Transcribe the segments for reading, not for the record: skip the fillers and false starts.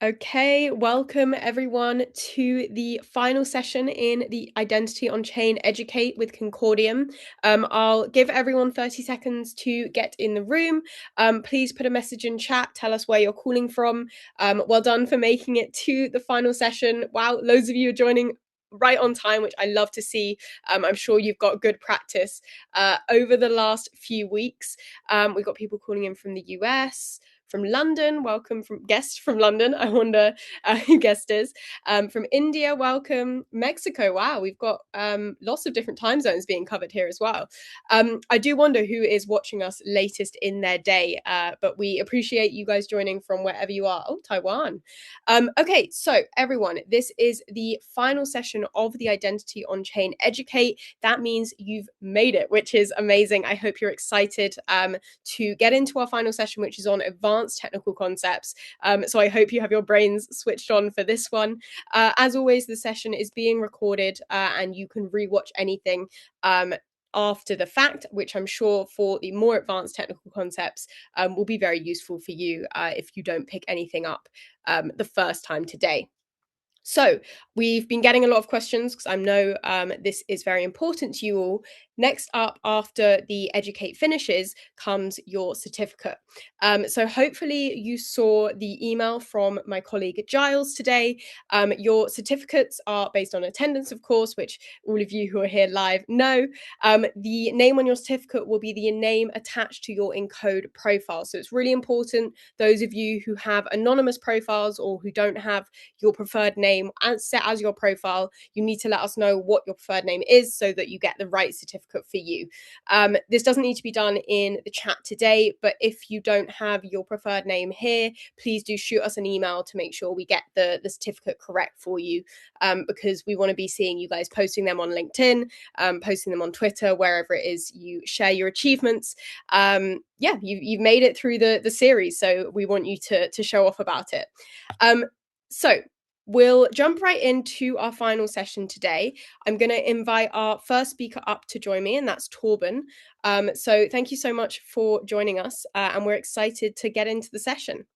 Okay, welcome everyone to the final session in the Identity on Chain Educate with Concordium. I'll give everyone 30 seconds to get in the room. Please put a message in chat, tell us where you're calling from. Well done for making it to the final session. Wow, loads of you are joining right on time, which I love to see. I'm sure you've got good practice over the last few weeks. We've got people calling in from the US, from London, welcome from guest from London. I wonder who guest is. From India, welcome. Mexico, wow, we've got lots of different time zones being covered here as well. I do wonder who is watching us latest in their day, but we appreciate you guys joining from wherever you are. Oh, Taiwan. Okay, so everyone, this is the final session of the Identity on Chain Educate. That means you've made it, which is amazing. I hope you're excited to get into our final session, which is on advanced technical concepts. So I hope you have your brains switched on for this one. As always, the session is being recorded and you can rewatch anything after the fact, which I'm sure for the more advanced technical concepts will be very useful for you if you don't pick anything up the first time today. So we've been getting a lot of questions because I know this is very important to you all. Next up, after the Educate finishes, comes your certificate. So hopefully you saw the email from my colleague Giles today. Your certificates are based on attendance, of course, which all of you who are here live know. The name on your certificate will be the name attached to your Encode profile. So it's really important, those of you who have anonymous profiles or who don't have your preferred name set as your profile, you need to let us know what your preferred name is so that you get the right certificate for you. This doesn't need to be done in the chat today, but if you don't have your preferred name here, please do shoot us an email to make sure we get the certificate correct for you, because we want to be seeing you guys posting them on LinkedIn, posting them on Twitter, wherever it is you share your achievements. Yeah, you've made it through the series, so we want you to show off about it. So we'll jump right into our final session today. I'm going to invite our first speaker up to join me, and that's Torben. So thank you so much for joining us, and we're excited to get into the session.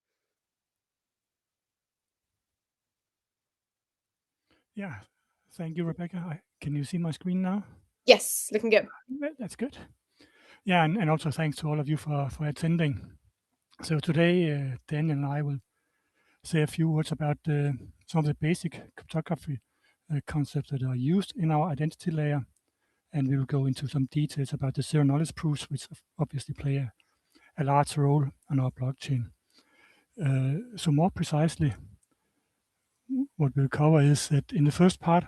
Yeah, thank you, Rebecca. Can you see my screen now? Yes, looking good. That's good. Yeah, and also thanks to all of you for attending. So today, Daniel and I will say a few words about some of the basic cryptography concepts that are used in our identity layer, and we will go into some details about the zero knowledge proofs, which obviously play a large role on our blockchain. So more precisely, what we'll cover is that in the first part,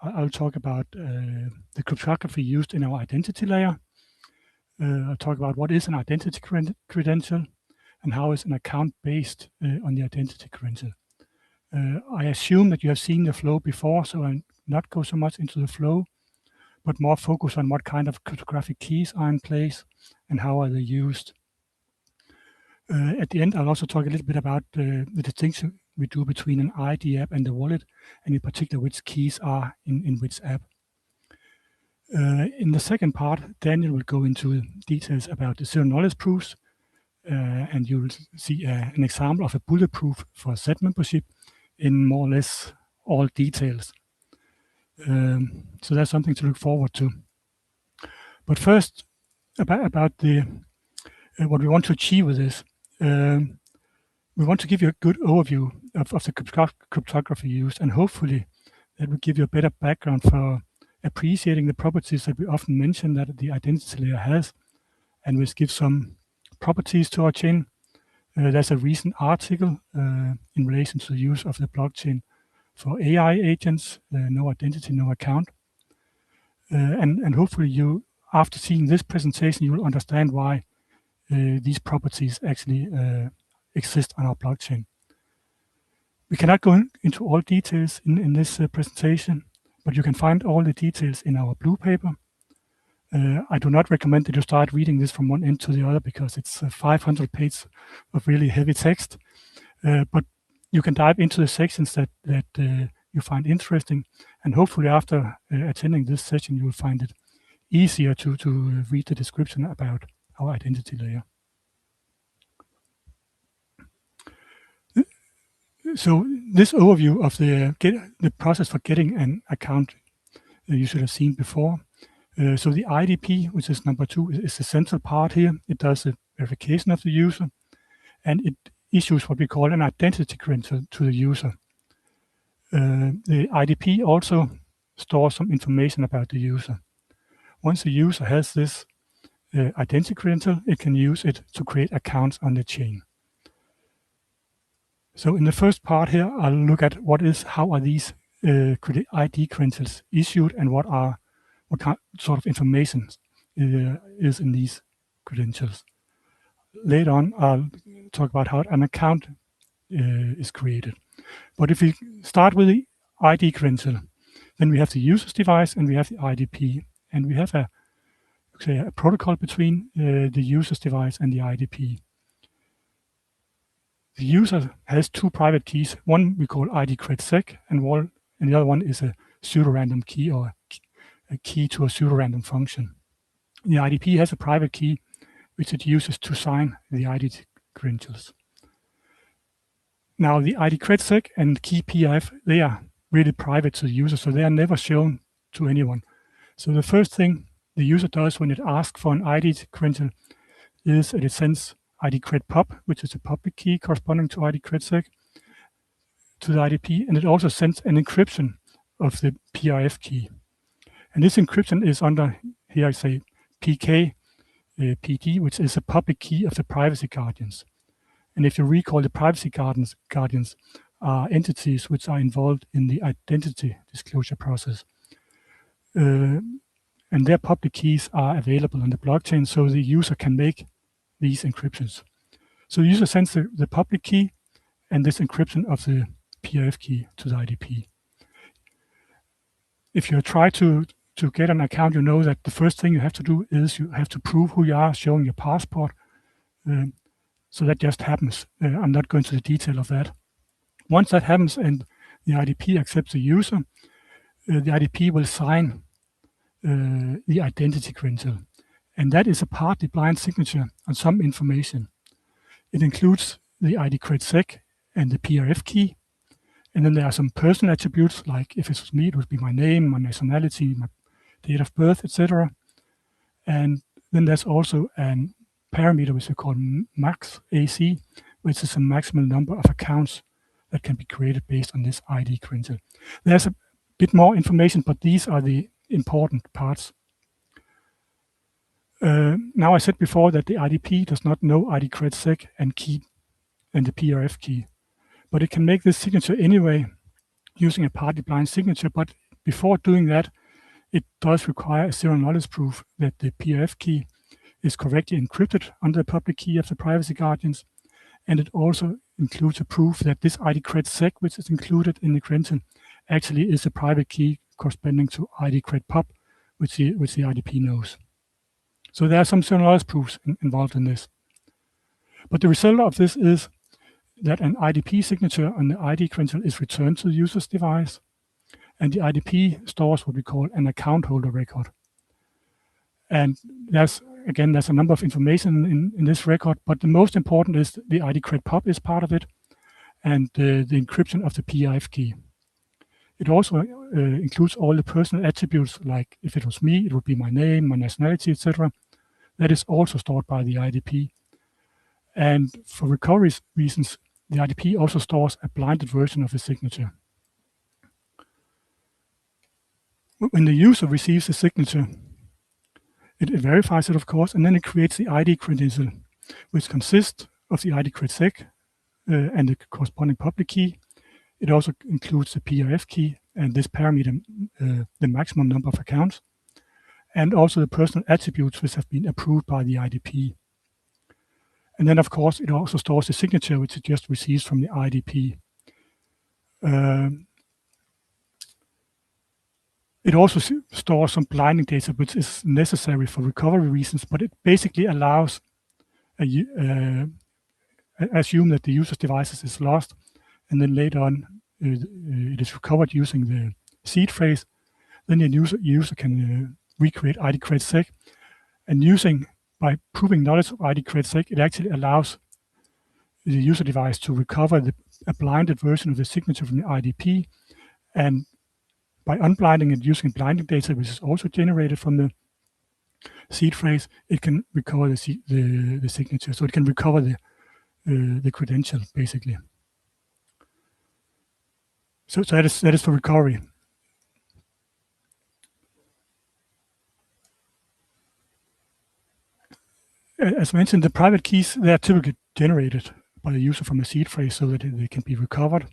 I'll talk about the cryptography used in our identity layer. I'll talk about what is an identity credential and how is an account based on the identity credential. I assume that you have seen the flow before, so I'll not go so much into the flow, but more focus on what kind of cryptographic keys are in place and how are they used. At the end, I'll also talk a little bit about the distinction we do between an ID app and the wallet, and in particular, which keys are in which app. In the second part, Daniel will go into details about the zero knowledge proofs, and you will see an example of a bulletproof for a set membership in more or less all details. So that's something to look forward to. But first, about the what we want to achieve with this. We want to give you a good overview of the cryptography used, and hopefully that will give you a better background for appreciating the properties that we often mention that the identity layer has, and which give some properties to our chain. There's a recent article in relation to the use of the blockchain for AI agents, no identity, no account. And hopefully you, after seeing this presentation, you will understand why these properties actually exist on our blockchain. We cannot go into all details in this presentation, but you can find all the details in our blue paper. I do not recommend that you start reading this from one end to the other because it's 500 pages of really heavy text. But you can dive into the sections that you find interesting, and hopefully after attending this session, you will find it easier to read the description about our identity layer. So this overview of the process for getting an account you should have seen before. So the IDP, which is number 2, is the central part here. It does the verification of the user, and it issues what we call an identity credential to the user. The IDP also stores some information about the user. Once the user has this identity credential, it can use it to create accounts on the chain. So in the first part here, I'll look at how are these ID credentials issued and what kind, sort of information is in these credentials. Later on, I'll talk about how an account is created. But if we start with the ID credential, then we have the user's device and we have the IDP, and we have a protocol between the user's device and the IDP. The user has 2 private keys. One we call ID cred_sec, and the other one is a pseudo-random key or a key to a pseudo-random function. The IDP has a private key which it uses to sign the ID credentials. Now the ID cred_sec and key PIF, they are really private to the user, so they are never shown to anyone. So the first thing the user does when it asks for an ID credential is that it sends ID cred_pub, which is a public key corresponding to ID cred_sec, to the IDP, and it also sends an encryption of the PIF key. And this encryption is under, here I say, PK PD, which is a public key of the privacy guardians. And if you recall, the privacy guardians are entities which are involved in the identity disclosure process. And their public keys are available on the blockchain, so the user can make these encryptions. So the user sends the public key and this encryption of the PIF key to the IDP. If you try to get an account, you know that the first thing you have to do is you have to prove who you are, showing your passport. So that just happens. I'm not going to the detail of that. Once that happens and the IDP accepts the user, the IDP will sign the identity credential. And that is a partly blind signature on some information. It includes the ID cred_sec and the PRF key. And then there are some personal attributes, like if it was me, it would be my name, my nationality, my date of birth, etc. And then there's also a parameter which we call max AC, which is a maximum number of accounts that can be created based on this ID credential. There's a bit more information, but these are the important parts. Now I said before that the IDP does not know ID cred_sec and the PRF key, but it can make this signature anyway using a partly blind signature. But before doing that, it does require a zero knowledge proof that the PRF key is correctly encrypted under the public key of the privacy guardians, and it also includes a proof that this ID cred_sec, which is included in the credential, actually is a private key corresponding to ID cred_pub, which the IDP knows. So there are some zero knowledge proofs involved in this. But the result of this is that an IDP signature on the ID credential is returned to the user's device, and the IDP stores what we call an account holder record. And there's a number of information in this record, but the most important is the ID cred_pub is part of it, and the encryption of the PIF key. It also includes all the personal attributes, like if it was me, it would be my name, my nationality, etc. That is also stored by the IDP. And for recovery reasons, the IDP also stores a blinded version of the signature. When the user receives the signature, it verifies it, of course, and then it creates the ID credential, which consists of the ID cred_sec and the corresponding public key. It also includes the PRF key and this parameter, the maximum number of accounts, and also the personal attributes which have been approved by the IDP. And then, of course, it also stores the signature which it just receives from the IDP. It also stores some blinding data, which is necessary for recovery reasons, but it basically allows assume that the user's device is lost, and then later on it is recovered using the seed phrase. Then the user can recreate ID cred_sec, and by proving knowledge of ID cred_sec, it actually allows the user device to recover the a blinded version of the signature from the IDP, and by unblinding it using blinding data, which is also generated from the seed phrase, it can recover the signature. So it can recover the credential, basically. So that is for recovery. As mentioned, the private keys, they are typically generated by the user from a seed phrase so that they can be recovered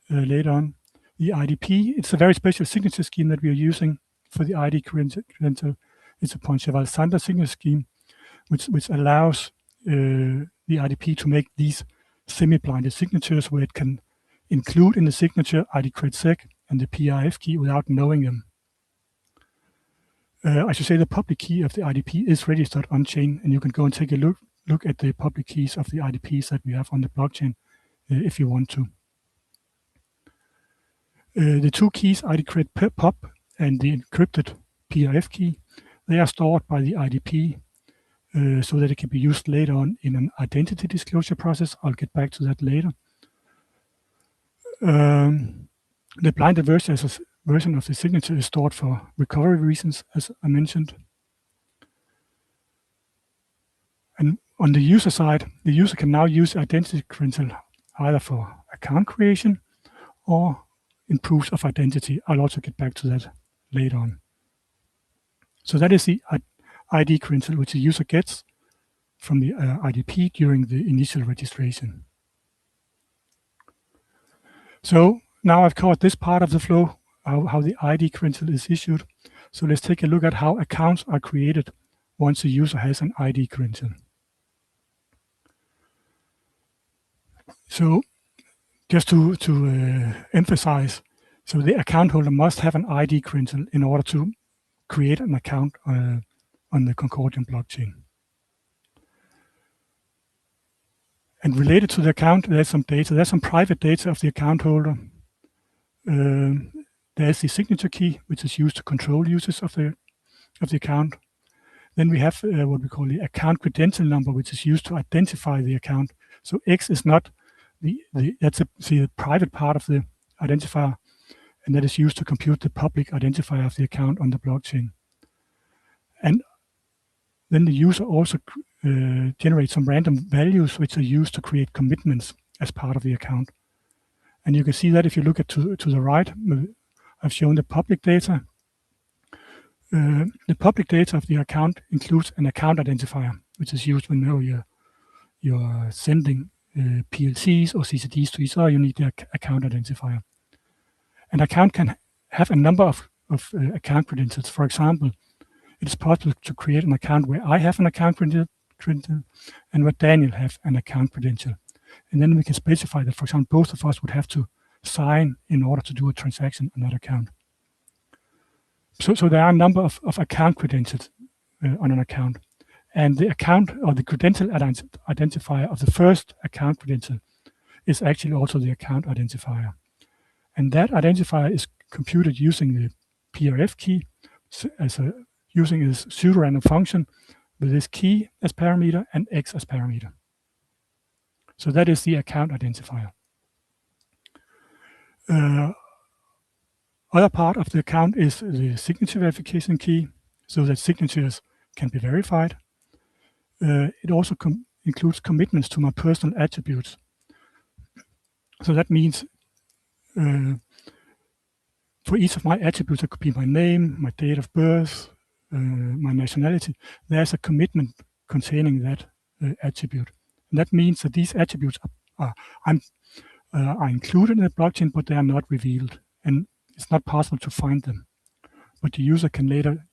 later on. The IDP, it's a very special signature scheme that we are using for the ID credential. It's a Poincheval-Sander signature scheme, which allows the IDP to make these semi-blinded signatures where it can include in the signature ID cred sec and the PRF key without knowing them. I should say the public key of the IDP is registered on chain, and you can go and take a look at the public keys of the IDPs that we have on the blockchain if you want to. The two keys, ID cred pub and the encrypted PRF key, they are stored by the IDP so that it can be used later on in an identity disclosure process. I'll get back to that later. The blinded version of the signature is stored for recovery reasons, as I mentioned. And on the user side, the user can now use identity credential either for account creation or in proofs of identity. I'll also get back to that later on. So that is the ID credential which the user gets from the IDP during the initial registration. So now I've covered this part of the flow, how the ID credential is issued. So let's take a look at how accounts are created once the user has an ID credential. So just to emphasize, so the account holder must have an ID credential in order to create an account on the Concordium blockchain. And related to the account, there's some data. There's some private data of the account holder. There's the signature key, which is used to control users of the account. Then we have what we call the account credential number, which is used to identify the account. So X is not that's the private part of the identifier, and that is used to compute the public identifier of the account on the blockchain. And then the user also generates some random values which are used to create commitments as part of the account. And you can see that if you look at to the right, I've shown the public data. The public data of the account includes an account identifier, which is used when you're sending PLCs or CCDs to each other. You need the account identifier. An account can have a number of account credentials. For example, it is possible to create an account where I have an account credential and where Daniel have an account credential. And then we can specify that, for example, both of us would have to sign in order to do a transaction on that account. So there are a number of account credentials on an account. And the account or the credential identifier of the first account credential is actually also the account identifier. And that identifier is computed using the PRF key using a pseudo-random function with this key as parameter and X as parameter. So that is the account identifier. Other part of the account is the signature verification key, so that signatures can be verified. It also includes commitments to my personal attributes. So that means for each of my attributes, it could be my name, my date of birth, my nationality. There's a commitment containing that attribute. And that means that these attributes are included in the blockchain, but they are not revealed. And it's not possible to find them. But the user can later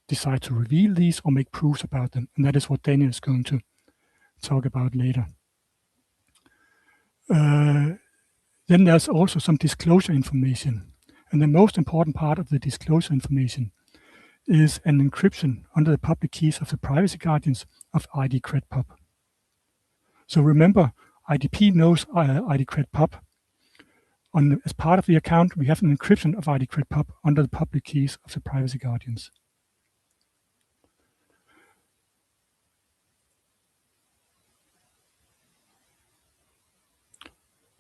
decide to reveal these or make proofs about them. And that is what Daniel is going to talk about later. Then there's also some disclosure information. And the most important part of the disclosure information is an encryption under the public keys of the privacy guardians of ID cred pub. So remember, IDP knows ID cred pub. As part of the account, we have an encryption of ID cred pub under the public keys of the privacy guardians.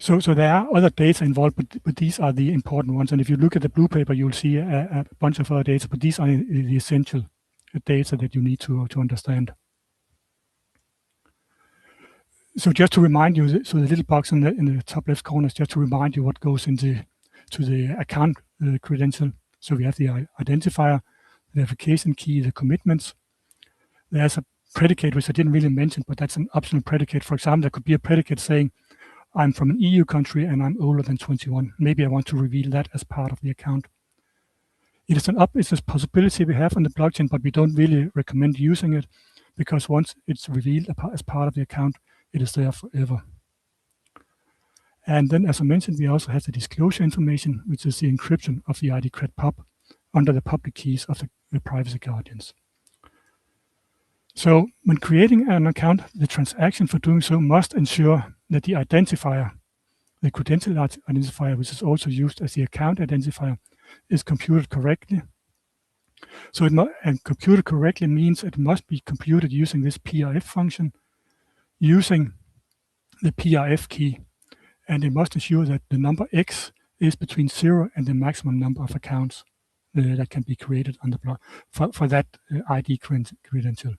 So there are other data involved, but these are the important ones. And if you look at the blue paper, you'll see a bunch of other data, but these are the essential data that you need to understand. So just to remind you, so the little box in the top left corner is just to remind you what goes into the account credential. So we have the identifier, the verification key, the commitments. There's a predicate, which I didn't really mention, but that's an optional predicate. For example, there could be a predicate saying, I'm from an EU country and I'm older than 21. Maybe I want to reveal that as part of the account. It's a possibility we have on the blockchain, but we don't really recommend using it because once it's revealed as part of the account, it is there forever. And then, as I mentioned, we also have the disclosure information, which is the encryption of the ID cred pub under the public keys of the privacy guardians. So when creating an account, the transaction for doing so must ensure that the identifier, the credential identifier, which is also used as the account identifier, is computed correctly. So and computed correctly means it must be computed using this PRF function, using the PRF key, and it must ensure that the number X is between 0 and the maximum number of accounts that can be created on the block for that ID credential.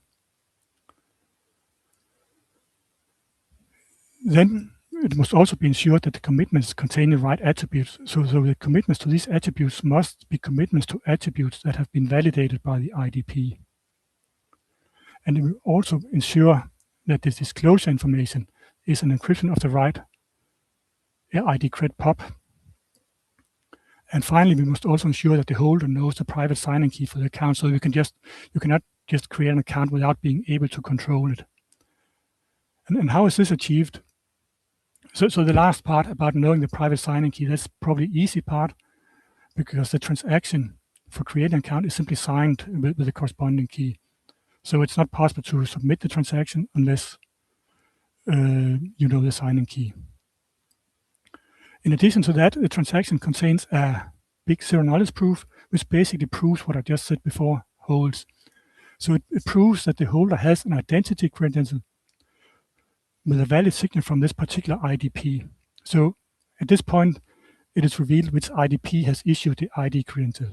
Then it must also be ensured that the commitments contain the right attributes. So the commitments to these attributes must be commitments to attributes that have been validated by the IDP. And it will also ensure that this disclosure information is an encryption of the right ID cred pub. And finally, we must also ensure that the holder knows the private signing key for the account. So you cannot just create an account without being able to control it. And how is this achieved? So the last part about knowing the private signing key, that's probably the easy part because the transaction for creating an account is simply signed with the corresponding key. So it's not possible to submit the transaction unless you know the signing key. In addition to that, the transaction contains a big zero knowledge proof, which basically proves what I just said before holds. So it proves that the holder has an identity credential with a valid signature from this particular IDP. So at this point, it is revealed which IDP has issued the ID credential.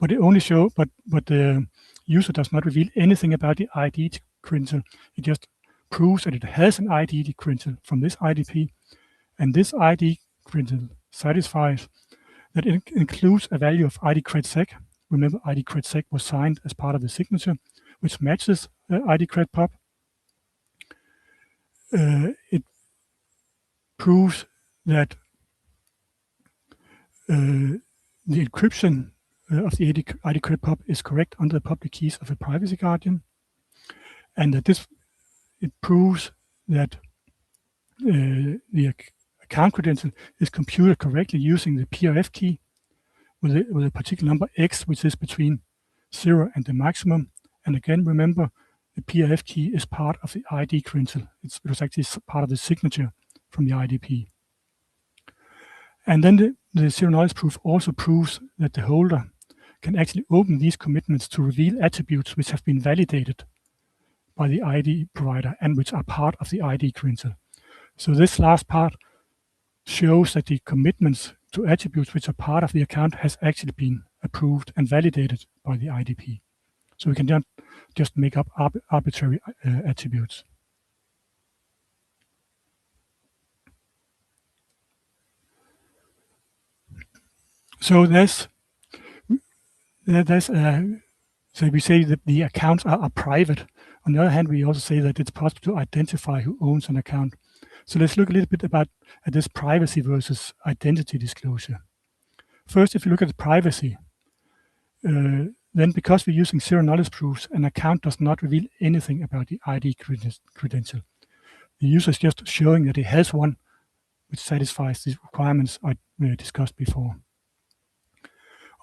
But the user does not reveal anything about the ID credential. It just proves that it has an ID credential from this IDP, and this ID credential satisfies that it includes a value of ID cred sec. Remember, ID cred sec was signed as part of the signature, which matches ID cred pub. It proves that the encryption of the ID cred pub is correct under the public keys of a privacy guardian, and that it proves that the account credential is computed correctly using the PRF key with a particular number X, which is between 0 and the maximum. And again, remember, the PRF key is part of the ID credential. It was actually part of the signature from the IDP. And then the zero knowledge proof also proves that the holder can actually open these commitments to reveal attributes which have been validated by the ID provider and which are part of the ID credential. So this last part shows that the commitments to attributes which are part of the account has actually been approved and validated by the IDP. So we can just make up arbitrary attributes. So so we say that the accounts are private. On the other hand, we also say that it's possible to identify who owns an account. So let's look a little bit at this privacy versus identity disclosure. First, if you look at the privacy, then because we're using zero knowledge proofs, an account does not reveal anything about the ID credential. The user is just showing that it has one which satisfies the requirements I discussed before.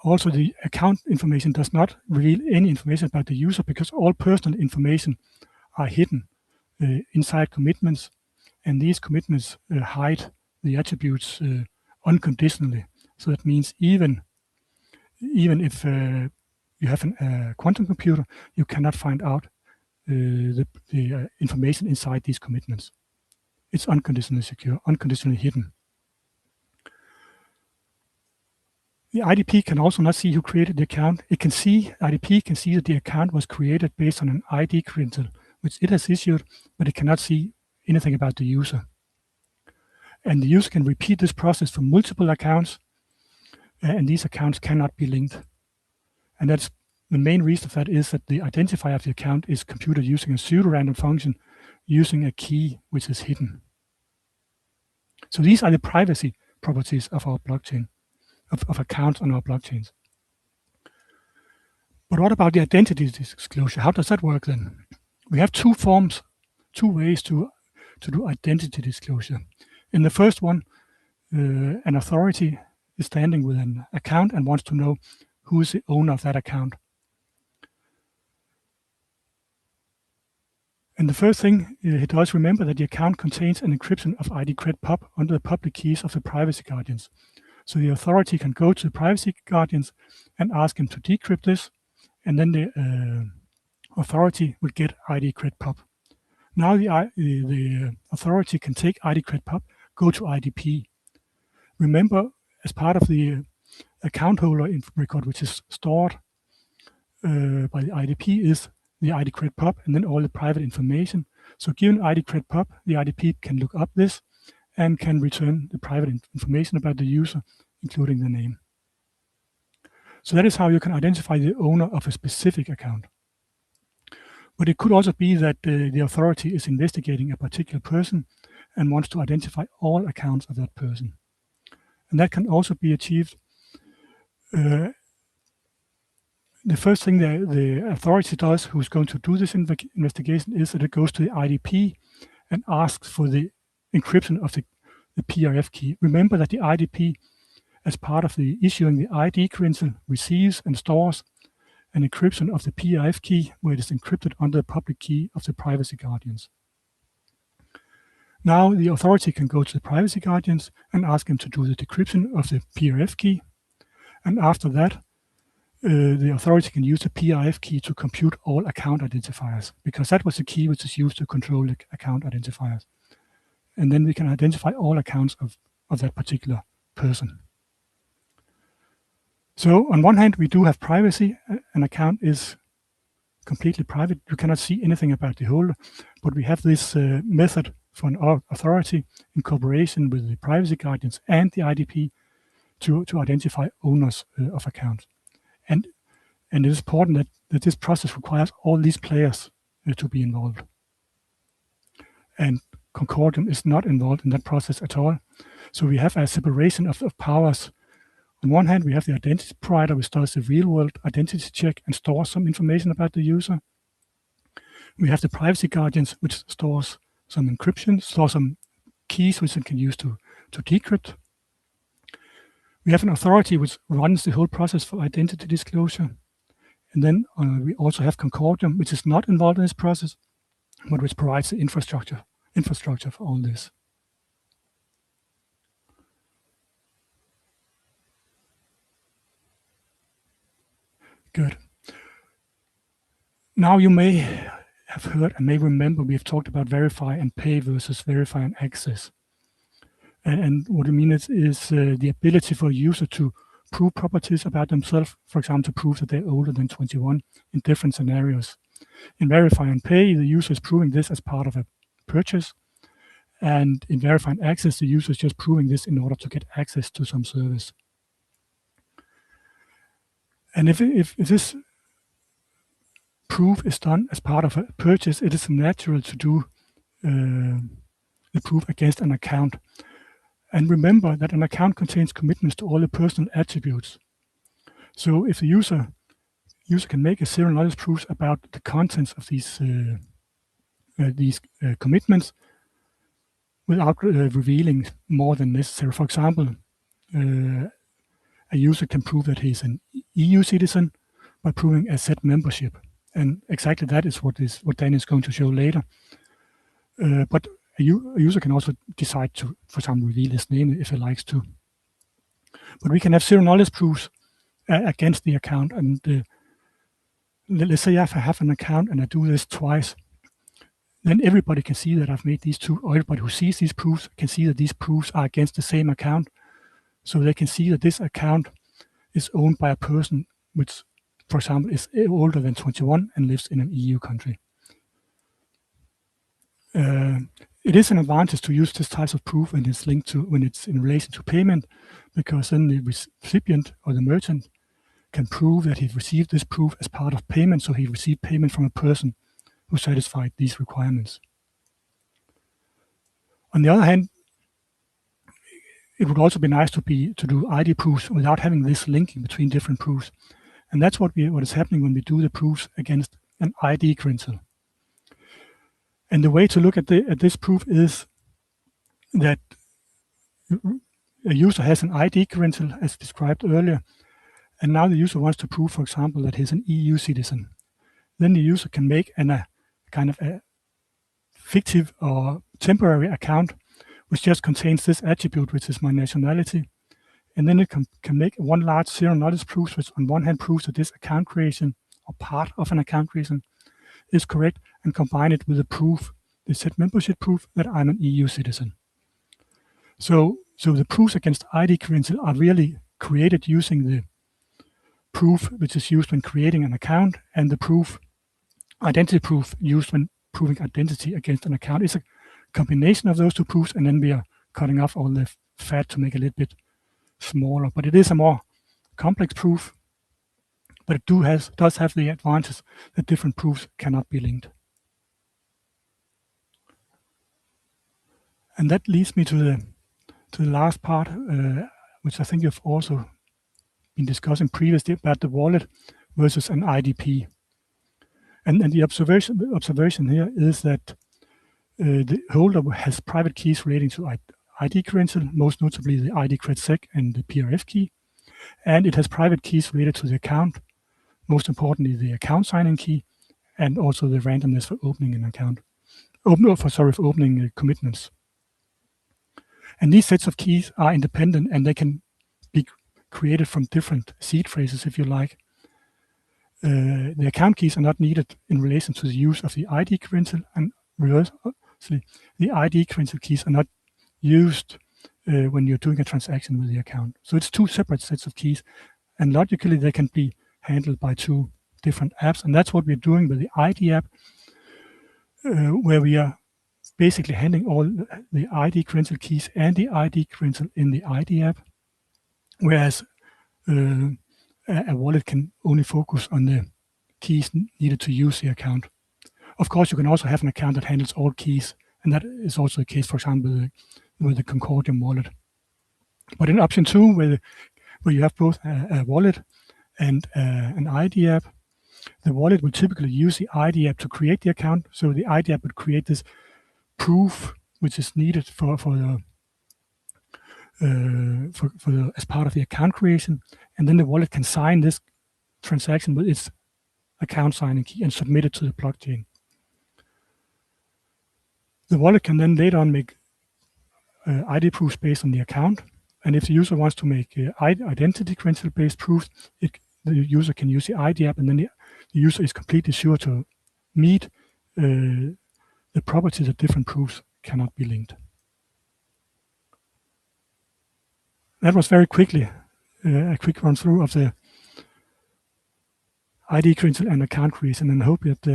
Also, the account information does not reveal any information about the user because all personal information are hidden inside commitments, and these commitments hide the attributes unconditionally. So that means even if you have a quantum computer, you cannot find out the information inside these commitments. it's unconditionally secure, unconditionally hidden. The IDP can also not see who created the account. IDP can see that the account was created based on an ID credential, which it has issued, but it cannot see anything about the user. And the user can repeat this process for multiple accounts, and these accounts cannot be linked. And that's the main reason for that is that the identifier of the account is computed using a pseudo-random function using a key which is hidden. So these are the privacy properties of our blockchain, of accounts on our blockchains. But what about the identity disclosure? How does that work then? We have two ways to do identity disclosure. In the first one, an authority is standing with an account and wants to know who is the owner of that account. And the first thing it does, remember that the account contains an encryption of ID cred pub under the public keys of the privacy guardians. So the authority can go to the privacy guardians and ask them to decrypt this, and then the authority will get ID cred pub. Now the authority can take ID cred pub, go to IDP. Remember, as part of the account holder record, which is stored by the IDP, is the ID cred pub and then all the private information. So given ID cred pub, the IDP can look up this and can return the private information about the user, including the name. So that is how you can identify the owner of a specific account. But it could also be that the authority is investigating a particular person and wants to identify all accounts of that person. And that can also be achieved. The first thing the authority does, who's going to do this investigation, is that it goes to the IDP and asks for the encryption of the PRF key. Remember that the IDP, as part of the issuing the ID credential, receives and stores an encryption of the PRF key, where it is encrypted under the public key of the privacy guardians. Now the authority can go to the privacy guardians and ask them to do the decryption of the PRF key. And after that, the authority can use the PRF key to compute all account identifiers, because that was the key which is used to control the account identifiers. And then we can identify all accounts of that particular person. So on one hand, we do have privacy. An account is completely private. You cannot see anything about the holder, but we have this method for an authority in cooperation with the privacy guardians and the IDP to identify owners of accounts. And it is important that this process requires all these players to be involved. And Concordium is not involved in that process at all. So we have a separation of powers. On one hand, we have the identity provider, which does the real-world identity check and stores some information about the user. We have the privacy guardians, which stores some encryption, stores some keys which it can use to decrypt. We have an authority which runs the whole process for identity disclosure. And then we also have Concordium, which is not involved in this process, but which provides the infrastructure for all this. Good. Now you may have heard and may remember we have talked about verify and pay versus verify and access. And what I mean is the ability for a user to prove properties about themselves, for example, to prove that they're older than 21 in different scenarios. In verify and pay, the user is proving this as part of a purchase. And in verify and access, the user is just proving this in order to get access to some service. And if this proof is done as part of a purchase, it is natural to do the proof against an account. And remember that an account contains commitments to all the personal attributes. So if the user can make a zero knowledge proof about the contents of these commitments without revealing more than necessary. For example, a user can prove that he's an EU citizen by proving a set membership. And exactly that is what Dan is going to show later. But a user can also decide to, for example, reveal his name if he likes to. But we can have zero knowledge proofs against the account. And let's say if I have an account and I do this twice, then everybody can see that I've made these two, or everybody who sees these proofs can see that these proofs are against the same account. So they can see that this account is owned by a person which, for example, is older than 21 and lives in an EU country. It is an advantage to use this type of proof when it's in relation to payment, because then the recipient or the merchant can prove that he received this proof as part of payment, so he received payment from a person who satisfied these requirements. On the other hand, it would also be nice to do ID proofs without having this linking between different proofs, and that's what is happening when we do the proofs against an ID credential. And the way to look at this proof is that a user has an ID credential as described earlier, and now the user wants to prove, for example, that he's an EU citizen. Then the user can make a kind of a fictive or temporary account which just contains this attribute, which is my nationality. And then it can make one large zero knowledge proof, which on one hand proves that this account creation or part of an account creation is correct, and combine it with a proof, the set membership proof, that I'm an EU citizen. So the proofs against ID credential are really created using the proof which is used when creating an account, and the proof, identity proof, used when proving identity against an account. It's a combination of those two proofs, and then we are cutting off all the fat to make it a little bit smaller. But it is a more complex proof, but it does have the advantage that different proofs cannot be linked. And that leads me to the last part, which I think you've also been discussing previously, about the wallet versus an IDP. And the observation here is that the holder has private keys relating to ID credential, most notably the ID cred and the PRF key, and it has private keys related to the account, most importantly the account signing key, and also the randomness for opening an account, for opening commitments. And these sets of keys are independent, and they can be created from different seed phrases, if you like. The account keys are not needed in relation to the use of the ID credential, and reversely, the ID credential keys are not used when you're doing a transaction with the account. So it's two separate sets of keys, and logically they can be handled by two different apps, and that's what we're doing with the ID app, where we are basically handling all the ID credential keys and the ID credential in the ID app, whereas a wallet can only focus on the keys needed to use the account. Of course, you can also have an account that handles all keys, and that is also the case, for example, with the Concordium wallet. But in option 2, where you have both a wallet and an ID app, the wallet will typically use the ID app to create the account. So the ID app would create this proof which is needed for as part of the account creation, and then the wallet can sign this transaction with its account signing key and submit it to the blockchain. The wallet can then later on make ID proofs based on the account, and if the user wants to make identity credential-based proofs, the user can use the ID app, and then the user is completely sure to meet the properties that different proofs cannot be linked. That was very quickly a quick run through of the ID credential and account creation, and I hope it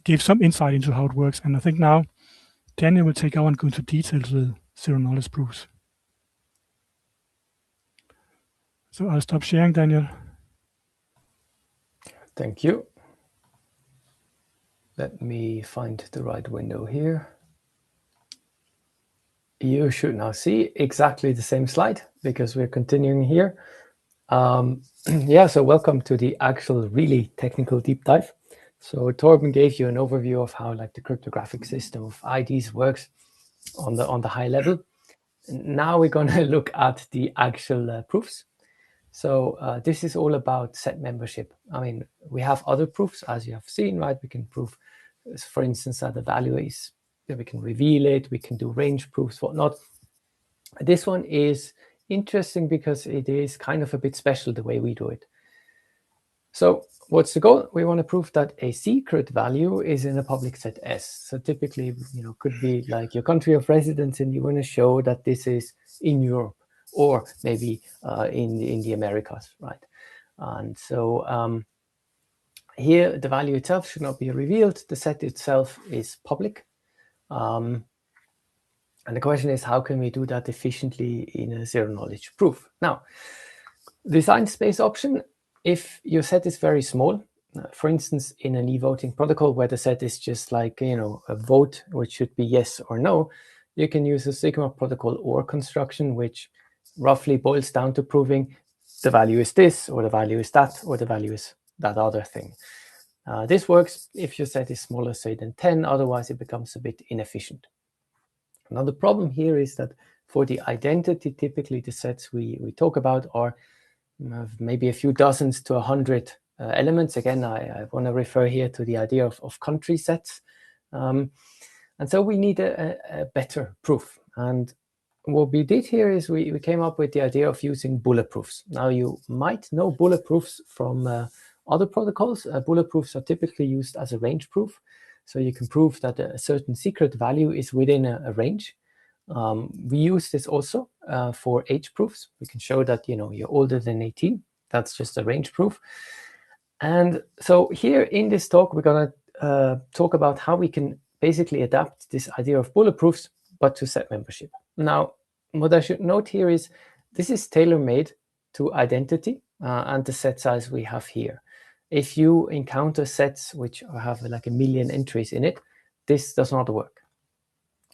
gave some insight into how it works. And I think now Daniel will take over and go into details with zero knowledge proofs. So I'll stop sharing, Daniel. Thank you. Let me find the right window here. You should now see exactly the same slide because we're continuing here. Yeah, so welcome to the actual really technical deep dive. So Torben gave you an overview of how like the cryptographic system of IDs works on the high level. Now we're going to look at the actual proofs. So this is all about set membership. I mean, we have other proofs, as you have seen, right? We can prove, for instance, that the value is, we can reveal it, we can do range proofs, whatnot. This one is interesting because it is kind of a bit special the way we do it. So what's the goal? We want to prove that a secret value is in a public set S. So typically, could be like your country of residence, and you want to show that this is in Europe or maybe in the Americas, right? And so here, the value itself should not be revealed. The set itself is public. And the question is, how can we do that efficiently in a zero-knowledge proof? Now, design space option, if your set is very small, for instance, in an e-voting protocol where the set is just like, a vote, which should be yes or no, you can use a Sigma protocol OR construction, which roughly boils down to proving the value is this, or the value is that, or the value is that other thing. This works if your set is smaller, say, than 10, otherwise it becomes a bit inefficient. Now, the problem here is that for the identity, typically the sets we talk about are maybe a few dozens to 100 elements. Again, I want to refer here to the idea of country sets. And so we need a better proof. And what we did here is we came up with the idea of using bulletproofs. Now, you might know bulletproofs from other protocols. Bulletproofs are typically used as a range proof. So you can prove that a certain secret value is within a range. We use this also for age proofs. We can show that you're older than 18. That's just a range proof. And so here in this talk, we're going to talk about how we can basically adapt this idea of bulletproofs, but to set membership. Now, what I should note here is this is tailor-made to identity and the set size we have here. If you encounter sets which have like 1 million entries in it, this does not work.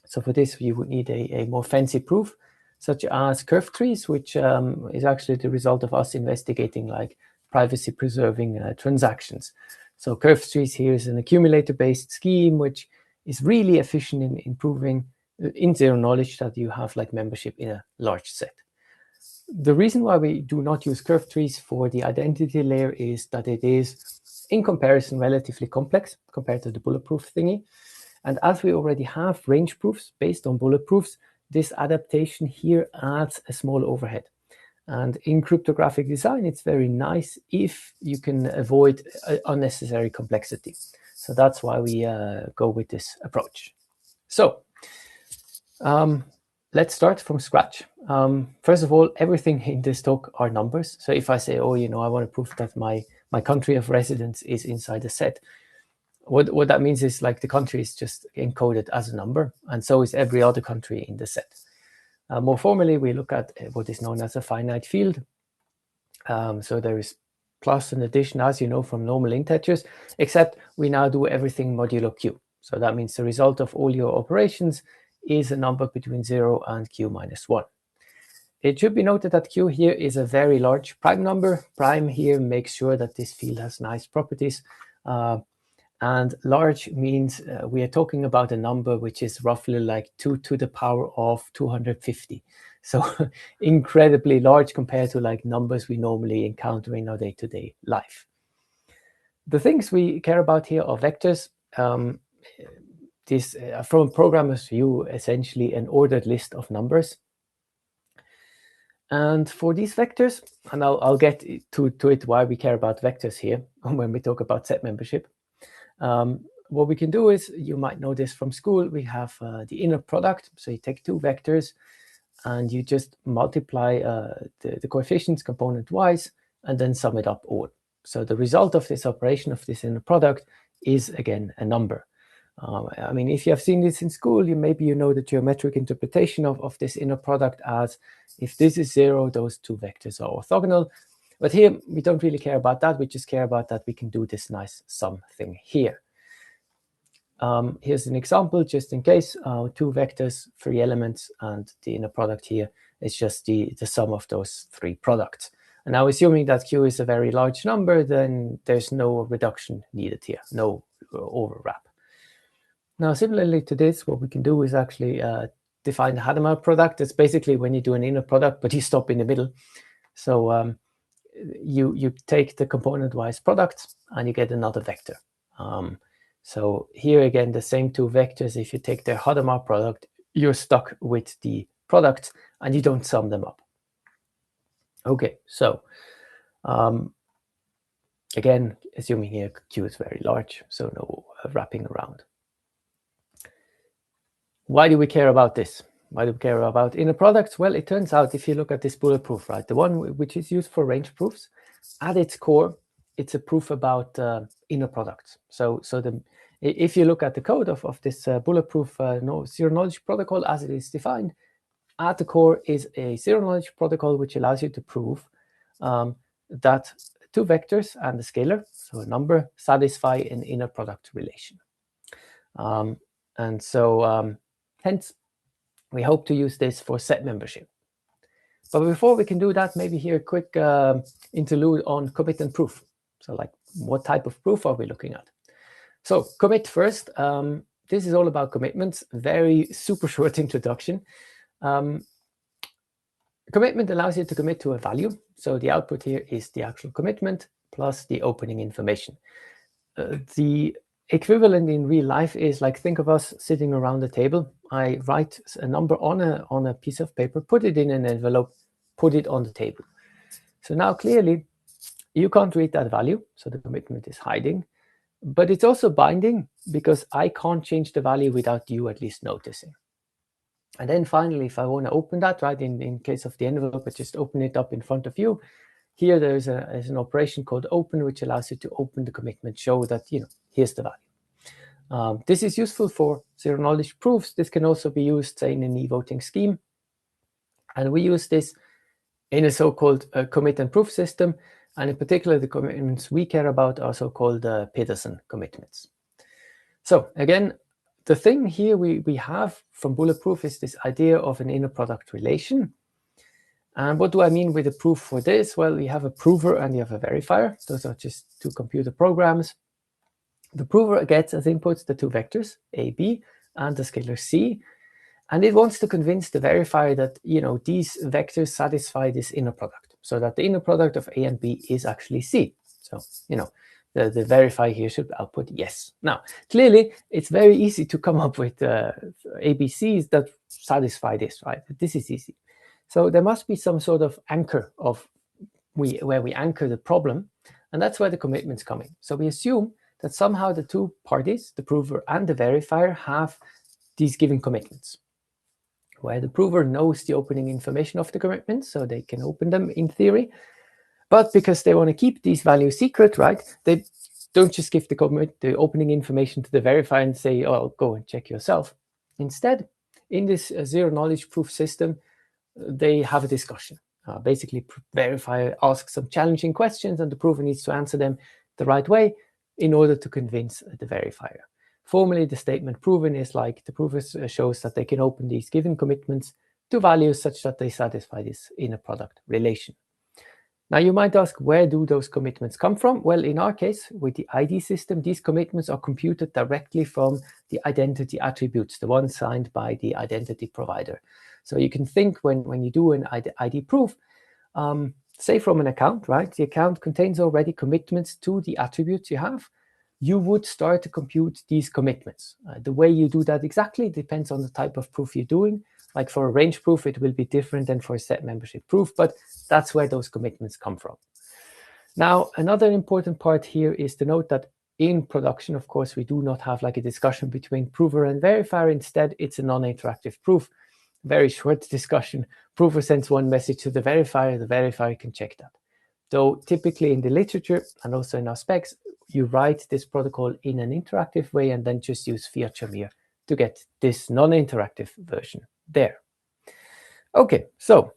So for this, you would need a more fancy proof, such as curve trees, which is actually the result of us investigating like privacy-preserving transactions. So curve trees here is an accumulator-based scheme, which is really efficient in proving in zero knowledge that you have like membership in a large set. The reason why we do not use curve trees for the identity layer is that it is, in comparison, relatively complex compared to the bulletproof thingy. And as we already have range proofs based on bulletproofs, this adaptation here adds a small overhead. And in cryptographic design, it's very nice if you can avoid unnecessary complexity. So that's why we go with this approach. So let's start from scratch. First of all, everything in this talk are numbers. So if I say, oh, I want to prove that my country of residence is inside a set, what that means is like the country is just encoded as a number, and so is every other country in the set. More formally, we look at what is known as a finite field. So there is plus and addition, as you know, from normal integers, except we now do everything modulo q. So that means the result of all your operations is a number between 0 and q minus 1. It should be noted that q here is a very large prime number. Prime here makes sure that this field has nice properties. And large means we are talking about a number which is roughly like 2 to the power of 250. So incredibly large compared to like numbers we normally encounter in our day-to-day life. The things we care about here are vectors. This, from a programmer's view, essentially an ordered list of numbers. And for these vectors, and I'll get to it why we care about vectors here when we talk about set membership. What we can do is, you might know this from school, we have the inner product. So you take two vectors and you just multiply the coefficients component-wise and then sum it up all. So the result of this operation of this inner product is, again, a number. I mean, if you have seen this in school, maybe you know the geometric interpretation of this inner product as if this is 0, those two vectors are orthogonal. But here, we don't really care about that. We just care about that we can do this nice sum thing here. Here's an example, just in case. 2 vectors, 3 elements, and the inner product here is just the sum of those 3 products. And now, assuming that Q is a very large number, then there's no reduction needed here, no overwrap. Now, similarly to this, what we can do is actually define the Hadamard product. It's basically when you do an inner product, but you stop in the middle. So you take the component-wise product and you get another vector. So here again, the same 2 vectors, if you take their Hadamard product, you're stuck with the product and you don't sum them up. Okay, so Again, assuming here Q is very large, so no wrapping around. Why do we care about this? Why do we care about inner products? Well, it turns out if you look at this bulletproof, right, the one which is used for range proofs, at its core, it's a proof about inner products. So if you look at the code of this bulletproof zero knowledge protocol as it is defined, at the core is a zero knowledge protocol which allows you to prove that two vectors and a scalar, so a number, satisfy an inner product relation. Hence, we hope to use this for set membership. But before we can do that, maybe here a quick interlude on commit and proof. So like, what type of proof are we looking at? So commit first. This is all about commitments. Very super short introduction. Commitment allows you to commit to a value. So the output here is the actual commitment plus the opening information. The equivalent in real life is like, think of us sitting around a table. I write a number on a piece of paper, put it in an envelope, put it on the table. So now clearly you can't read that value, so the commitment is hiding, but it's also binding because I can't change the value without you at least noticing. And then finally, if I want to open that, right, in case of the envelope, I just open it up in front of you. Here there's an operation called open, which allows you to open the commitment, show that, here's the value. This is useful for zero knowledge proofs. This can also be used, say, in an e-voting scheme. And we use this in a so-called commit and proof system. And in particular, the commitments we care about are so-called Peterson commitments. So again, the thing here we have from bulletproof is this idea of an inner product relation. And what do I mean with a proof for this? Well, you have a prover and you have a verifier. Those are just two computer programs. The prover gets as inputs the two vectors, A, B, and the scalar C. And it wants to convince the verifier that, these vectors satisfy this inner product, so that the inner product of A and B is actually C. So, the verifier here should output yes. Now, clearly, it's very easy to come up with ABCs that satisfy this, right? This is easy. So there must be some sort of anchor where we anchor the problem, and that's where the commitments come in. So we assume that somehow the two parties, the prover and the verifier, have these given commitments, where the prover knows the opening information of the commitments, so they can open them in theory. But because they want to keep these values secret, right, they don't just give the opening information to the verifier and say, oh, go and check yourself. Instead, in this zero knowledge proof system, they have a discussion. Basically, verifier asks some challenging questions and the prover needs to answer them the right way in order to convince the verifier. Formally, the statement proven is like the prover shows that they can open these given commitments to values such that they satisfy this inner product relation. Now, you might ask, where do those commitments come from? Well, in our case, with the ID system, these commitments are computed directly from the identity attributes, the ones signed by the identity provider. So you can think when you do an ID proof, say from an account, right? The account contains already commitments to the attributes you have. You would start to compute these commitments. The way you do that exactly depends on the type of proof you're doing. Like for a range proof, it will be different than for a set membership proof, but that's where those commitments come from. Now, another important part here is to note that in production, of course, we do not have like a discussion between prover and verifier. Instead, it's a non-interactive proof. Very short discussion. Prover sends one message to the verifier can check that. Though typically in the literature and also in our specs, you write this protocol in an interactive way and then just use fiat Shamir to get this non-interactive version there. Okay, so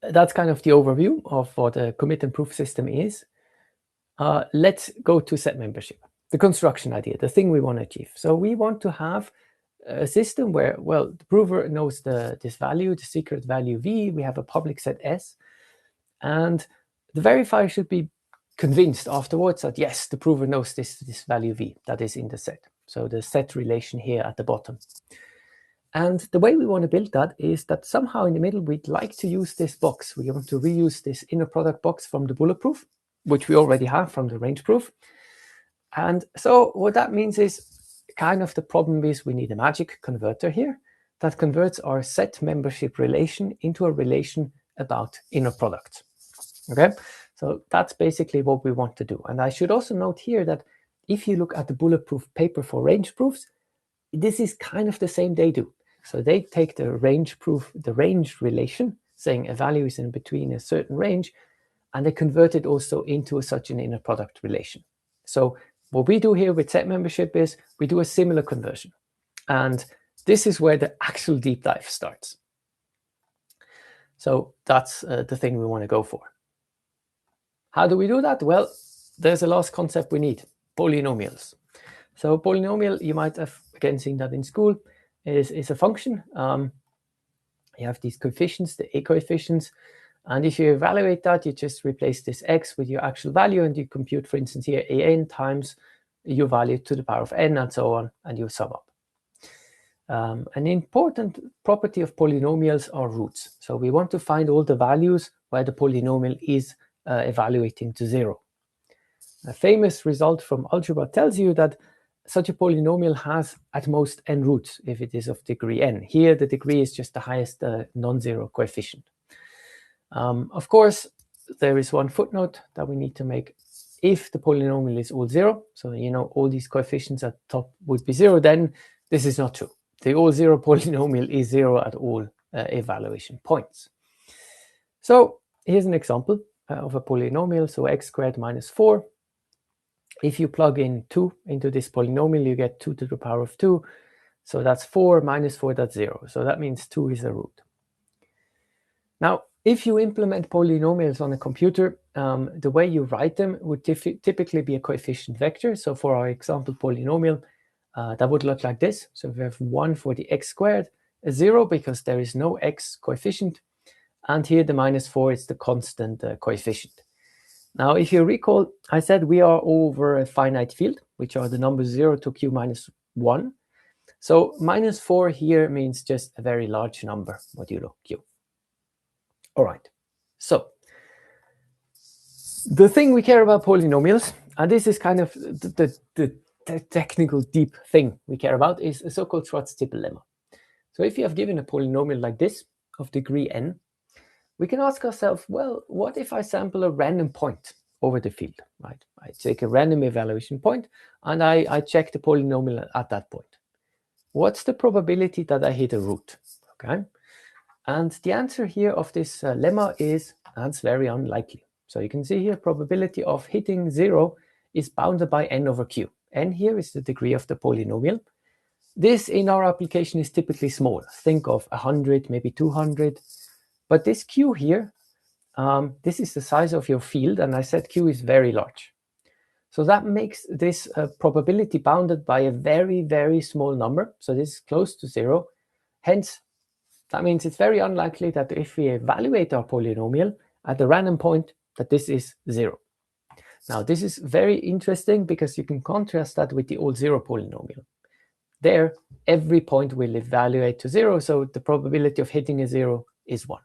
that's kind of the overview of what a commit and proof system is. Let's go to set membership, the construction idea, the thing we want to achieve. So we want to have a system where, well, the prover knows this value, the secret value V, we have a public set S, and the verifier should be convinced afterwards that, yes, the prover knows this value V that is in the set. So the set relation here at the bottom. And the way we want to build that is that somehow in the middle, we'd like to use this box. We want to reuse this inner product box from the bulletproof, which we already have from the range proof. And so what that means is kind of the problem is we need a magic converter here that converts our set membership relation into a relation about inner products. Okay, So that's basically what we want to do. And I should also note here that if you look at the bulletproof paper for range proofs, this is kind of the same they do. So they take the range relation, saying a value is in between a certain range, and they convert it also into such an inner product relation. So what we do here with set membership is we do a similar conversion. And this is where the actual deep dive starts. So that's the thing we want to go for. How do we do that? Well, there's a last concept we need, polynomials. So polynomial, you might have again seen that in school, is a function. You have these coefficients, the a coefficients, and if you evaluate that, you just replace this x with your actual value, and you compute, for instance, here an times your value to the power of n, and so on, and you sum up. An important property of polynomials are roots. So we want to find all the values where the polynomial is evaluating to 0. A famous result from algebra tells you that such a polynomial has at most n roots if it is of degree n. Here, the degree is just the highest non-zero coefficient. Of course, there is one footnote that we need to make. If the polynomial is all 0, so all these coefficients at top would be 0, then this is not true. The all 0 polynomial is 0 at all evaluation points. So here's an example of a polynomial. So x squared minus 4. If you plug in 2 into this polynomial, you get 2 to the power of 2. So that's 4 minus 4, that's 0. So that means 2 is a root. Now, if you implement polynomials on a computer, the way you write them would typically be a coefficient vector. So for our example polynomial, that would look like this. So we have 1 for the x squared, a 0 because there is no x coefficient. And here the minus 4 is the constant coefficient. Now, if you recall, I said we are over a finite field, which are the numbers 0 to q minus 1. So minus 4 here means just a very large number, modulo q. All right. So the thing we care about polynomials, and this is kind of the technical deep thing we care about, is a so-called Schwarz-Tippel lemma. So if you have given a polynomial like this of degree n, we can ask ourselves, well, what if I sample a random point over the field, right? I take a random evaluation point and I check the polynomial at that point. What's the probability that I hit a root, okay? And the answer here of this lemma is that's very unlikely. So you can see here probability of hitting 0 is bounded by n over q. N here is the degree of the polynomial. This in our application is typically small. Think of 100, maybe 200. But this q here, this is the size of your field, and I said q is very large. So that makes this probability bounded by a very, very small number. So this is close to 0. Hence, that means it's very unlikely that if we evaluate our polynomial at the random point, that this is 0. Now, this is very interesting because you can contrast that with the all 0 polynomial. There, every point will evaluate to 0, so the probability of hitting a 0 is 1.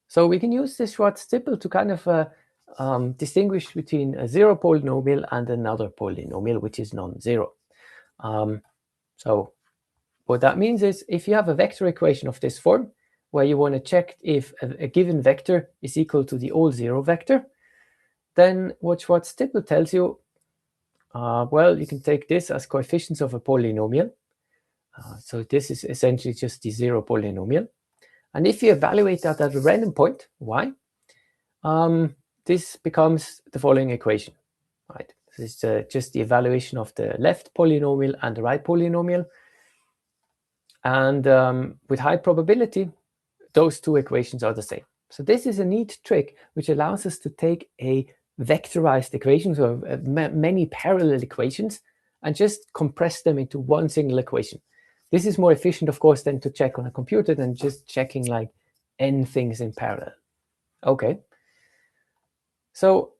So we can use this Schwarz-Tippel to kind of distinguish between a 0 polynomial and another polynomial, which is non-zero. So what that means is if you have a vector equation of this form, where you want to check if a given vector is equal to the all 0 vector, then what Schwarz-Tippel tells you, well, you can take this as coefficients of a polynomial. So this is essentially just the 0 polynomial. And if you evaluate that at a random point, y, this becomes the following equation, right? This is just the evaluation of the left polynomial and the right polynomial. And with high probability, those two equations are the same. So this is a neat trick which allows us to take a vectorized equation, so many parallel equations, and just compress them into one single equation. This is more efficient, of course, than to check on a computer than just checking like n things in parallel. Okay. So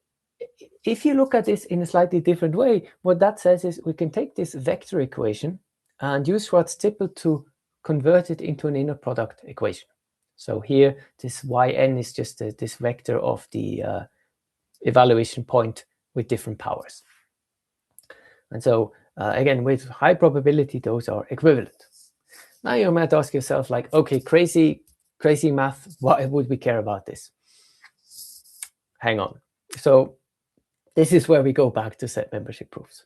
if you look at this in a slightly different way, what that says is we can take this vector equation and use Schwarz-Tippel to convert it into an inner product equation. So here, this yn is just this vector of the evaluation point with different powers. And so, again, with high probability, those are equivalent. Now you might ask yourself, like, okay, crazy math, why would we care about this? hang on. So this is where we go back to set membership proofs,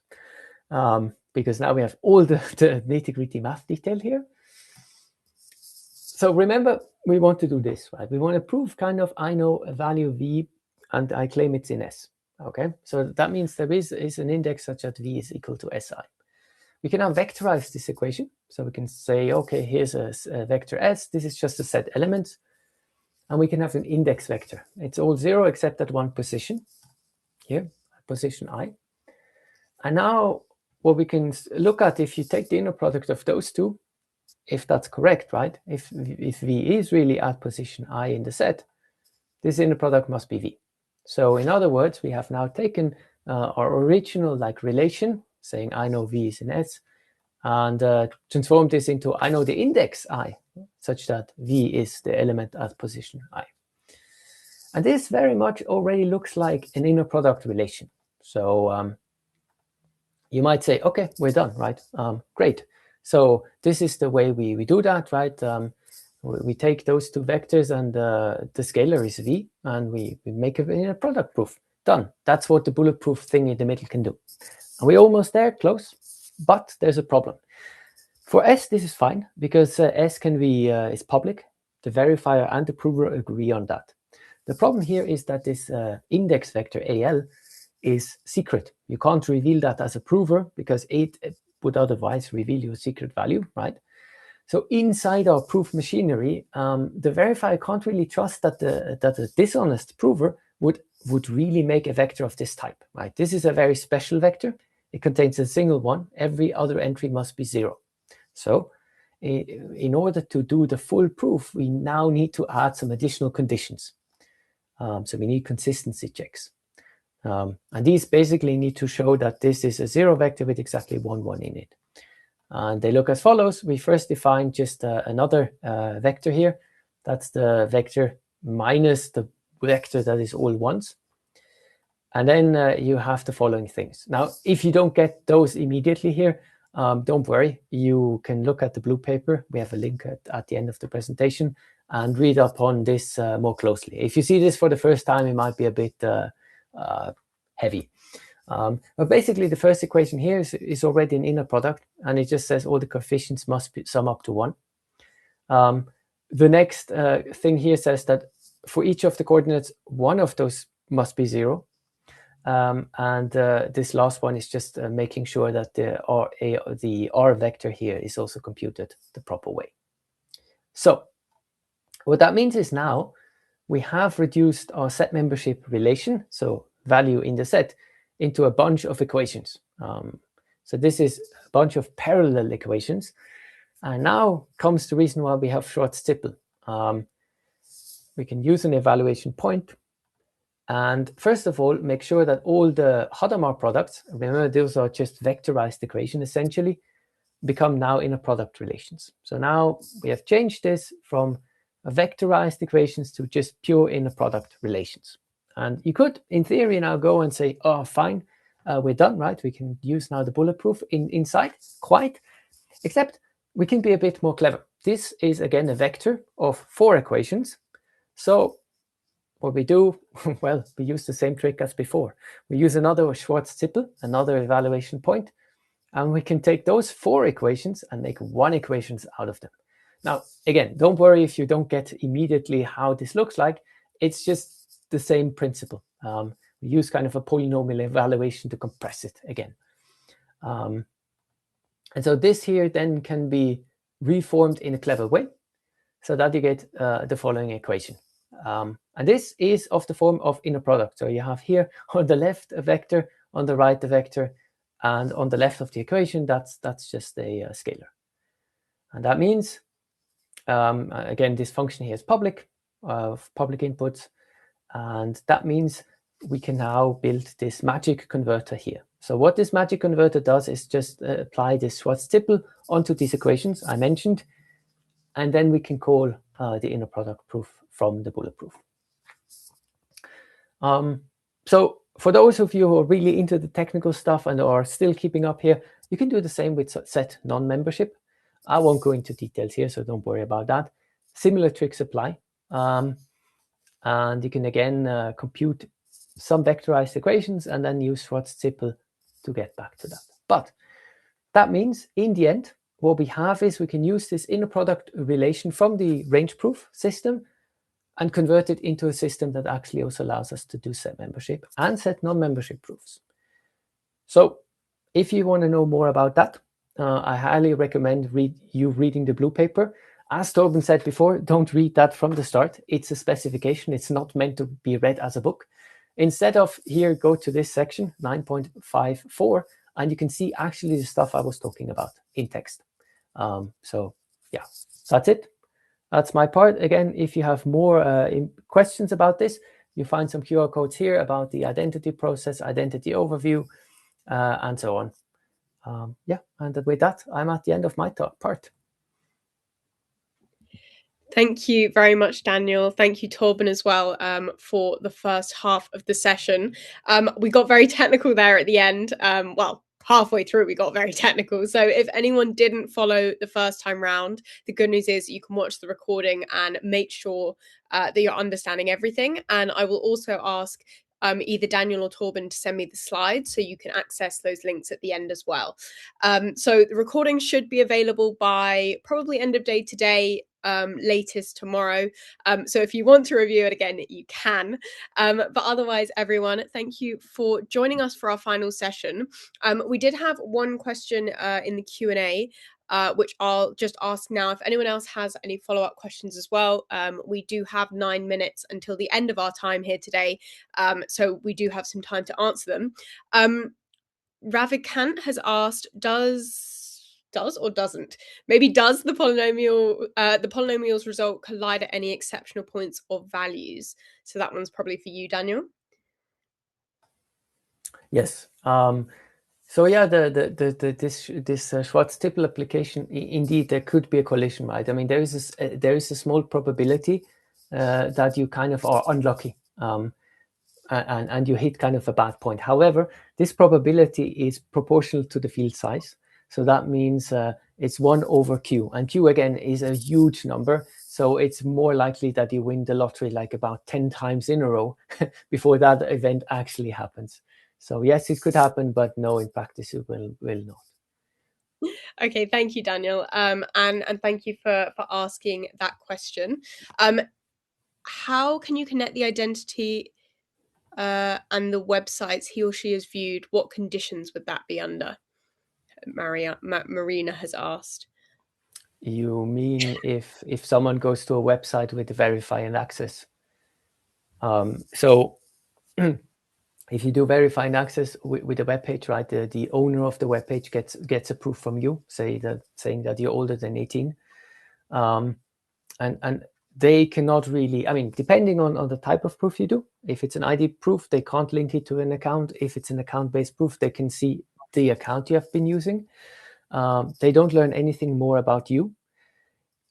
because now we have all the nitty-gritty math detail here. So remember, we want to do this, right? We want to prove kind of, I know a value V and I claim it's in S. Okay, so that means there is an index such that V is equal to SI. We can now vectorize this equation. So we can say, okay, here's a vector S. This is just a set element. And we can have an index vector. It's all 0 except at one position, here, position I. And now what we can look at, if you take the inner product of those two, if that's correct, right? If V is really at position I in the set, this inner product must be V. So in other words, we have now taken our original relation, saying I know V is in S, and transformed this into I know the index I, such that V is the element at position I. And this very much already looks like an inner product relation. So you might say, okay, we're done, right? Great. So this is the way we do that, right? We take those two vectors and the scalar is V, and we make an inner product proof. Done. That's what the bulletproof thing in the middle can do. And we're almost there, close, but there's a problem. For S, this is fine, because S can be is public. The verifier and the prover agree on that. The problem here is that this index vector AL is secret. You can't reveal that as a prover, because it would otherwise reveal your secret value, right? So inside our proof machinery, the verifier can't really trust that the dishonest prover would really make a vector of this type, right? This is a very special vector. It contains a single one. Every other entry must be 0. So in order to do the full proof, we now need to add some additional conditions. So we need consistency checks. And these basically need to show that this is a 0 vector with exactly 1, 1 in it. And they look as follows. We first define just another vector here. That's the vector minus the vector that is all ones. And then you have the following things. Now, if you don't get those immediately here, don't worry. You can look at the blue paper. We have a link at the end of the presentation and read up on this more closely. If you see this for the first time, it might be a bit heavy. But basically, the first equation here is already an inner product, and it just says all the coefficients must sum up to 1. The next thing here says that for each of the coordinates, one of those must be 0. And this last one is just making sure that the R vector here is also computed the proper way. So what that means is now we have reduced our set membership relation, so value in the set, into a bunch of equations. So this is a bunch of parallel equations. And now comes the reason why we have Schwarz-Zippel. We can use an evaluation point. And first of all, make sure that all the Hadamard products, remember those are just vectorized equations essentially, become now inner product relations. So now we have changed this from vectorized equations to just pure inner product relations. And you could, in theory, now go and say, oh, fine, we're done, right? We can use now the bulletproof inside, quite, except we can be a bit more clever. This is, again, a vector of 4 equations. So what we do, well, we use the same trick as before. We use another Schwarz-Zippel, another evaluation point, and we can take those 4 equations and make 1 equation out of them. Now, again, don't worry if you don't get immediately how this looks like. It's just the same principle. We use kind of a polynomial evaluation to compress it again. And so this here then can be reformed in a clever way so that you get the following equation. And this is of the form of inner product. So you have here on the left a vector, on the right a vector, and on the left of the equation, that's just a scalar. And that means, again, this function here is public inputs. And that means we can now build this magic converter here. So what this magic converter does is just apply this Schwarz-Zippel onto these equations I mentioned. And then we can call the inner product proof from the bulletproof. So for those of you who are really into the technical stuff and are still keeping up here, you can do the same with set non-membership. I won't go into details here, so don't worry about that. Similar tricks apply. And you can again compute some vectorized equations, and then use Schwarz-Zippel to get back to that. But that means in the end, what we have is we can use this inner product relation from the range proof system and convert it into a system that actually also allows us to do set membership and set non-membership proofs. So if you want to know more about that, I highly recommend reading the blue paper. As Torben said before, don't read that from the start. It's a specification. It's not meant to be read as a book. Instead of here, go to this section, 9.54, and you can see actually the stuff I was talking about in text. So yeah, that's it. That's my part. Again, if you have more questions about this, you find some QR codes here about the identity process, identity overview, and so on. Yeah, and with that, I'm at the end of my part. Thank you very much, Daniel. Thank you, Torben, as well, for the first half of the session. We got very technical there at the end. Well, halfway through, we got very technical. So if anyone didn't follow the first time round, the good news is you can watch the recording and make sure that you're understanding everything. And I will also ask either Daniel or Torben to send me the slides so you can access those links at the end as well. So the recording should be available by probably end of day today, latest tomorrow. So if you want to review it again, you can. But otherwise, everyone, thank you for joining us for our final session. We did have one question in the Q&A, which I'll just ask now. If anyone else has any follow-up questions as well, we do have 9 minutes until the end of our time here today. So we do have some time to answer them. Ravikant has asked, does or doesn't, maybe does the polynomials result collide at any exceptional points or values? So that one's probably for you, Daniel. Yes. So yeah, this Schwarz-Zippel application, indeed, there could be a collision, right? I mean, there is a small probability that you kind of are unlucky. And you hit kind of a bad point. However, this probability is proportional to the field size. So that means it's 1 over Q. And Q, again, is a huge number. So it's more likely that you win the lottery like about 10 times in a row before that event actually happens. So yes, it could happen, but no, in practice, it will not. Okay, thank you, Daniel. And thank you for asking that question. How can you connect the identity and the websites he or she has viewed? What conditions would that be under? Marina has asked. You mean if someone goes to a website with verify and access? So if you do verify and access with a web page, right, the owner of the web page gets a proof from you, saying that you're older than 18, and they cannot really, I mean, depending on the type of proof you do. If it's an ID proof, they can't link it to an account. If it's an account-based proof, they can see the account you have been using. They don't learn anything more about you.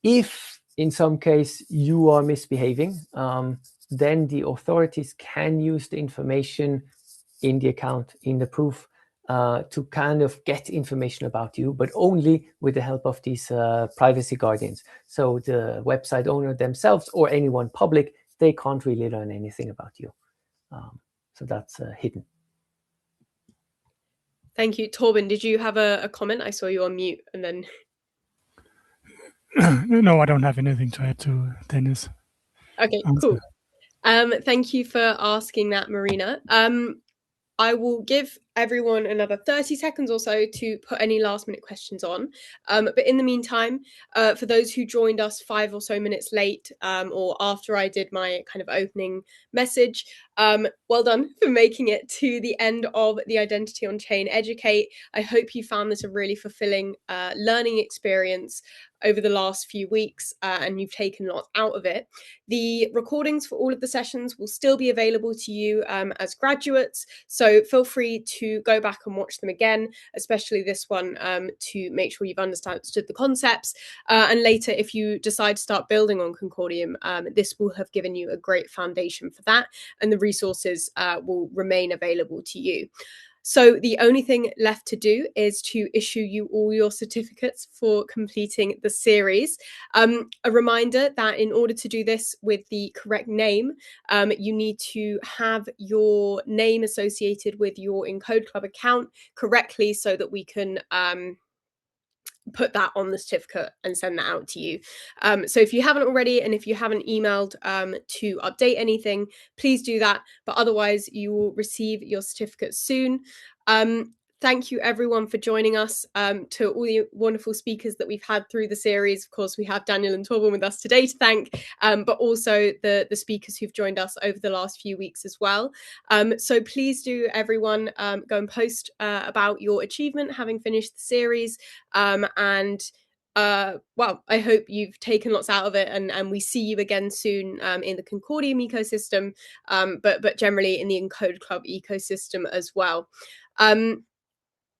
If in some case you are misbehaving, then the authorities can use the information in the account, in the proof, to kind of get information about you, but only with the help of these privacy guardians. So the website owner themselves or anyone public, they can't really learn anything about you. So that's hidden. Thank you. Torben, did you have a comment? I saw you on mute and then... No, I don't have anything to add to Dennis. Okay, cool. Thank you for asking that, Marina. I will give everyone another 30 seconds or so to put any last minute questions on. But in the meantime, for those who joined us 5 or so minutes late, or after I did my kind of opening message, well done for making it to the end of the Identity on Chain Educate. I hope you found this a really fulfilling learning experience over the last few weeks, and you've taken a lot out of it. The recordings for all of the sessions will still be available to you as graduates, so feel free to go back and watch them again, especially this one, to make sure you've understood the concepts. And later, if you decide to start building on Concordium, this will have given you a great foundation for that, and the resources will remain available to you. So the only thing left to do is to issue you all your certificates for completing the series. A reminder that in order to do this with the correct name, you need to have your name associated with your Encode Club account correctly so that we can put that on the certificate and send that out to you. So if you haven't already, and if you haven't emailed to update anything, please do that. But otherwise, you will receive your certificate soon. Thank you everyone for joining us, to all the wonderful speakers that we've had through the series. Of course, we have Daniel and Torben with us today to thank, but also the speakers who've joined us over the last few weeks as well. So please do everyone go and post about your achievement having finished the series, and well, I hope you've taken lots out of it, and we see you again soon in the Concordium ecosystem, but generally in the Encode Club ecosystem as well.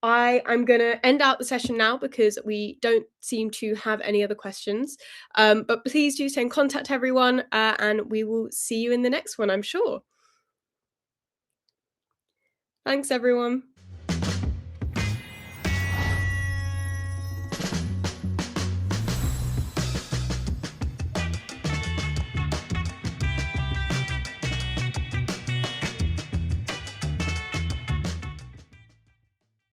I'm going to end out the session now because we don't seem to have any other questions. But please do stay in contact, everyone, and we will see you in the next one, I'm sure. Thanks, everyone.